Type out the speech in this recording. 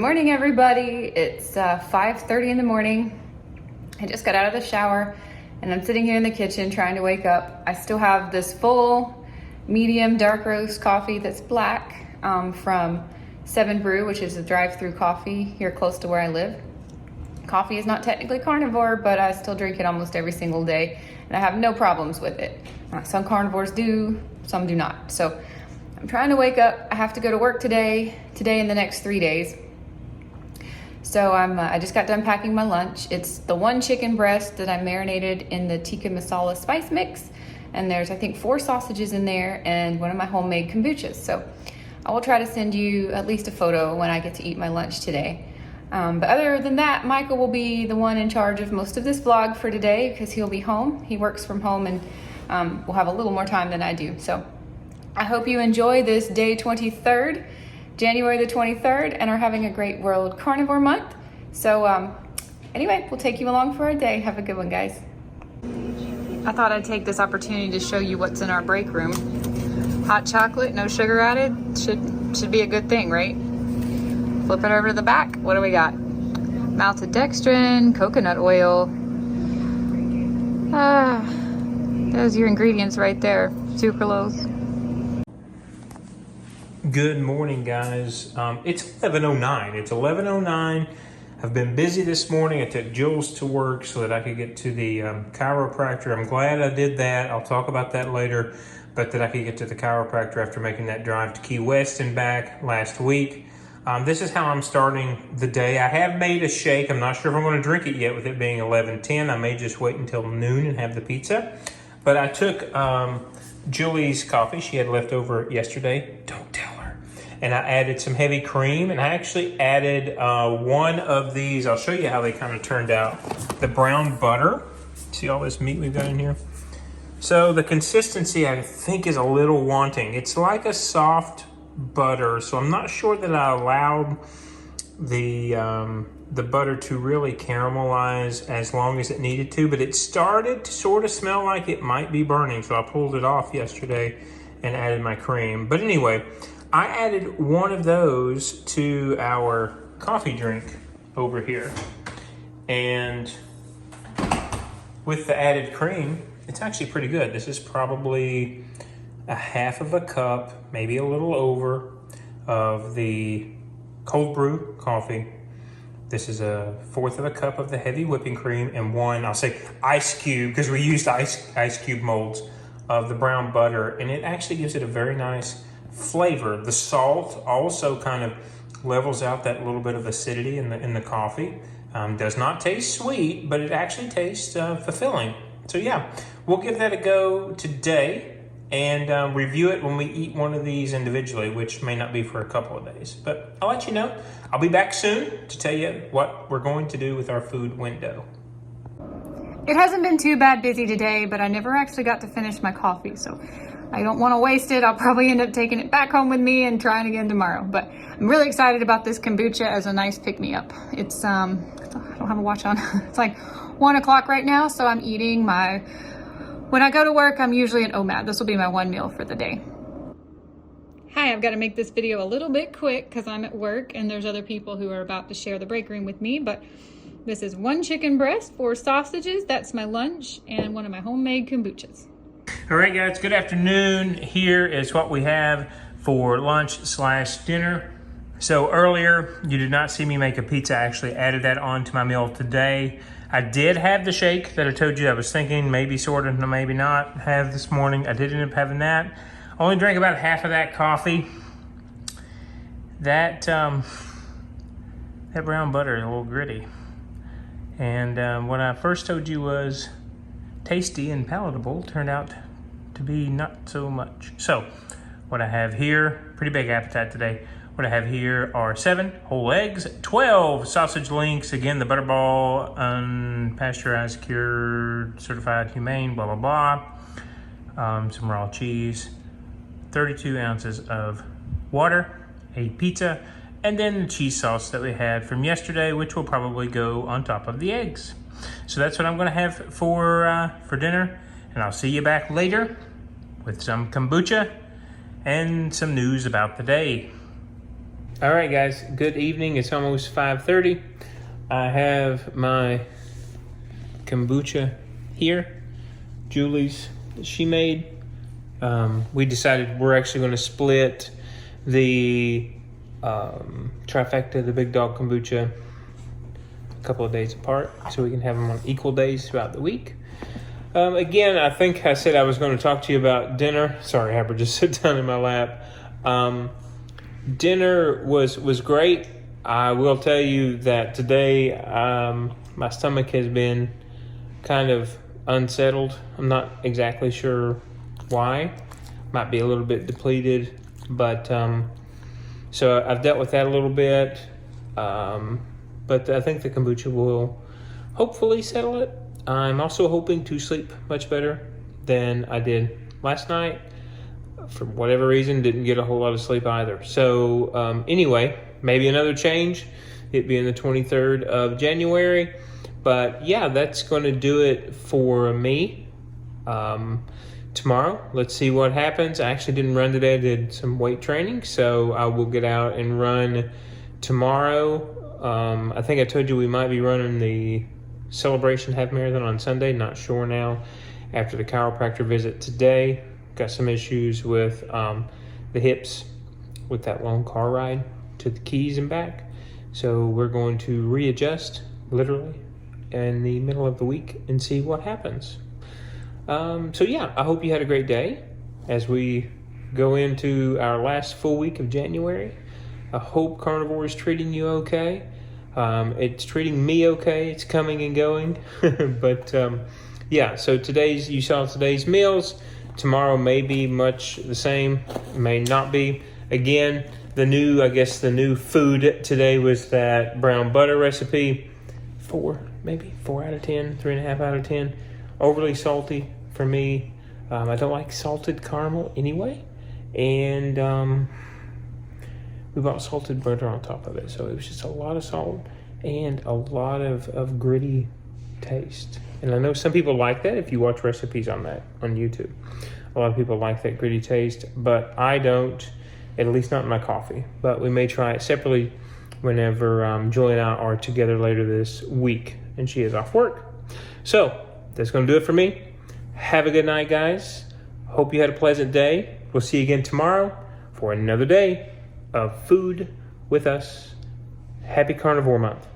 morning, everybody. It's 5:30 in the morning. I just got out of the shower and I'm sitting here in the kitchen trying to wake up. I still have this full medium dark roast coffee that's black from 7 Brew, which is a drive-through coffee here close to where I live. Coffee is not technically carnivore, but I still drink it almost every single day and I have no problems with it. Some carnivores do, some do not. So I'm trying to wake up. I have to go to work today and the next 3 days. So I just got done packing my lunch. It's the one chicken breast that I marinated in the tikka masala spice mix. And there's, I think, 4 sausages in there and one of my homemade kombuchas. So I will try to send you at least a photo when I get to eat my lunch today. But other than that, Michael will be the one in charge of most of this vlog for today because he'll be home. He works from home and will have a little more time than I do. So I hope you enjoy this day 23rd. January the 23rd, and are having a great World Carnivore Month. So anyway, we'll take you along for our day. Have a good one, guys. I thought I'd take this opportunity to show you what's in our break room. Hot chocolate, no sugar added, should be a good thing, right? Flip it over to the back. What do we got? Maltodextrin, coconut oil. Those are your ingredients right there. Sucralose. Good morning, guys. It's 11:09. It's 11:09. I've been busy this morning. I took Jules to work so that I could get to the chiropractor. I'm glad I did that. I'll talk about that later. But that I could get to the chiropractor after making that drive to Key West and back last week. This is how I'm starting the day. I have made a shake. I'm not sure if I'm going to drink it yet with it being 11:10. I may just wait until noon and have the pizza. But I took Julie's coffee she had left over yesterday. Don't tell her. And I added some heavy cream, and I actually added one of these. I'll show you how they kind of turned out. The brown butter. See all this meat we've got in here? So the consistency, I think, is a little wanting. It's like a soft butter, so I'm not sure that I allowed the butter to really caramelize as long as it needed to, but it started to sort of smell like it might be burning, so I pulled it off yesterday and added my cream. But anyway, I added one of those to our coffee drink over here. And with the added cream, it's actually pretty good. This is probably a half of a cup, maybe a little over, of the cold brew coffee. This is a fourth of a cup of the heavy whipping cream and one, I'll say ice cube, because we used ice cube molds of the brown butter, and it actually gives it a very nice flavor. The salt also kind of levels out that little bit of acidity in the coffee. Does not taste sweet, but it actually tastes fulfilling. So yeah, we'll give that a go today and review it when we eat one of these individually, which may not be for a couple of days. But I'll let you know. I'll be back soon to tell you what we're going to do with our food window. It hasn't been too bad busy today, but I never actually got to finish my coffee, so I don't want to waste it. I'll probably end up taking it back home with me and trying again tomorrow. But I'm really excited about this kombucha as a nice pick-me-up. It's, I don't have a watch on. It's like 1 o'clock right now, so I'm eating when I go to work, I'm usually at OMAD. This will be my one meal for the day. Hi, I've got to make this video a little bit quick because I'm at work and there's other people who are about to share the break room with me, but this is 1 chicken breast, 4 sausages, that's my lunch, and one of my homemade kombuchas. All right, guys, good afternoon. Here is what we have for lunch/dinner. So earlier, you did not see me make a pizza. I actually added that onto my meal today. I did have the shake that I told you I was thinking maybe sort of, maybe not have this morning. I did end up having that. Only drank about half of that coffee. That brown butter is a little gritty. And what I first told you was tasty and palatable turned out to be not so much. So what I have here, pretty big appetite today. What I have here are 7 whole eggs, 12 sausage links, again, the Butterball, unpasteurized, cured, certified humane, blah, blah, blah. Some raw cheese, 32 ounces of water, a pizza, and then the cheese sauce that we had from yesterday, which will probably go on top of the eggs. So that's what I'm gonna have for dinner, and I'll see you back later with some kombucha and some news about the day. All right, guys. Good evening. It's almost 5:30. I have my kombucha here. Julie's she made. We decided we're actually going to split the trifecta, the Big Dog kombucha, a couple of days apart, so we can have them on equal days throughout the week. Again, I think I said I was going to talk to you about dinner. Sorry, Harper, just sit down in my lap. Dinner was great. I will tell you that today my stomach has been kind of unsettled. I'm not exactly sure why. Might be a little bit depleted, but so I've dealt with that a little bit. But I think the kombucha will hopefully settle it. I'm also hoping to sleep much better than I did last night. For whatever reason, didn't get a whole lot of sleep either. So anyway, maybe another change. It being the 23rd of January. But yeah, that's going to do it for me. Tomorrow, let's see what happens. I actually didn't run today. I did some weight training. So I will get out and run tomorrow. I think I told you we might be running the Celebration Half Marathon on Sunday. Not sure now. After the chiropractor visit today. Got some issues with the hips with that long car ride to the Keys and back. So we're going to readjust, literally, in the middle of the week and see what happens. So yeah, I hope you had a great day as we go into our last full week of January. I hope Carnivore is treating you okay. It's treating me okay. It's coming and going. But yeah, so you saw today's meals. Tomorrow may be much the same, may not be. Again, the new food today was that brown butter recipe. 4 out of 10, 3.5 out of 10. Overly salty for me. I don't like salted caramel anyway. And we bought salted butter on top of it. So it was just a lot of salt and a lot of gritty taste. And I know some people like that if you watch recipes on that on YouTube. A lot of people like that gritty taste, but I don't, at least not in my coffee. But we may try it separately whenever Julie and I are together later this week and she is off work. So that's going to do it for me. Have a good night, guys. Hope you had a pleasant day. We'll see you again tomorrow for another day of food with us. Happy Carnivore Month.